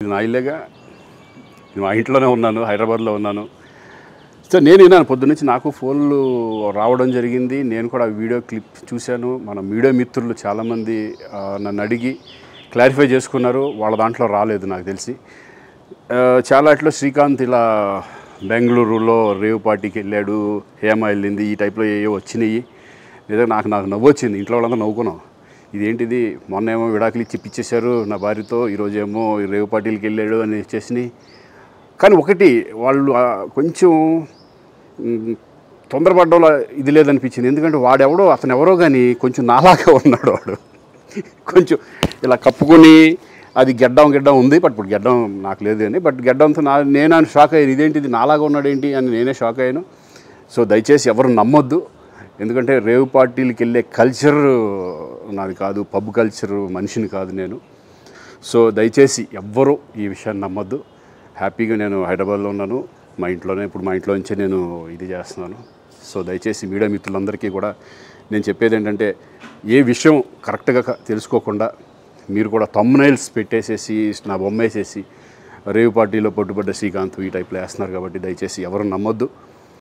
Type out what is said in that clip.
ఇది నా ఇల్లేగా. మా ఇంట్లోనే ఉన్నాను, హైదరాబాద్లో ఉన్నాను. సో నేను విన్నాను పొద్దున్నుంచి, నాకు ఫోన్లు రావడం జరిగింది. నేను కూడా వీడియో క్లిప్ చూశాను. మన మీడియా మిత్రులు చాలామంది నన్ను అడిగి క్లారిఫై చేసుకున్నారు. వాళ్ళ దాంట్లో రాలేదు నాకు తెలిసి. చాలా ఇట్లా శ్రీకాంత్ ఇలా బెంగళూరులో రేవ్ పార్టీకి వెళ్ళాడు, హేమ వెళ్ళింది, ఈ టైప్లో ఏవో వచ్చినాయి. నిజంగా నాకు నవ్వు వచ్చింది. ఇంట్లో వాళ్ళంతా నవ్వుకున్నాం. ఇదేంటిది, మొన్న ఏమో విడాకులు ఇచ్చి పిచ్చేశారు నా భార్యతో, ఈరోజేమో రేవ్ పార్టీలకి వెళ్ళాడు అని వచ్చేసినాయి. కానీ ఒకటి వాళ్ళు కొంచెం తొందరపడ్డంలో ఇది లేదనిపించింది. ఎందుకంటే అతను ఎవరో కానీ కొంచెం నాలాగా ఉన్నాడు. వాడు కొంచెం ఇలా కప్పుకొని, అది గెడ్డం ఉంది, బట్ ఇప్పుడు గెడ్డం నాకు లేదు అని, బట్ గెడ్డంతో నేను షాక్ అయ్యాను. ఇదేంటిది నాలాగా ఉన్నాడు ఏంటి అని నేనే షాక్ అయ్యాను. సో దయచేసి ఎవరు నమ్మొద్దు. ఎందుకంటే రేవ్ పార్టీలకి వెళ్ళే కల్చర్ నాది కాదు, పబ్ కల్చర్ మనిషిని కాదు నేను. సో దయచేసి ఎవ్వరూ ఈ విషయాన్ని నమ్మొద్దు. హ్యాపీగా నేను హైదరాబాద్లో ఉన్నాను, మా ఇంట్లో నుంచే నేను ఇది చేస్తున్నాను. సో దయచేసి మీడియా మిత్రులందరికీ కూడా నేను చెప్పేది ఏంటంటే, ఏ విషయం కరెక్ట్గా తెలుసుకోకుండా మీరు కూడా థంబ్నైల్స్ పెట్టేసేసి నా బొమ్మ వేసేసి రేవ్ పార్టీలో పట్టుబడ్డ శ్రీకాంత్ ఈ టైప్లో వేస్తున్నారు. కాబట్టి దయచేసి ఎవరు నమ్మొద్దు.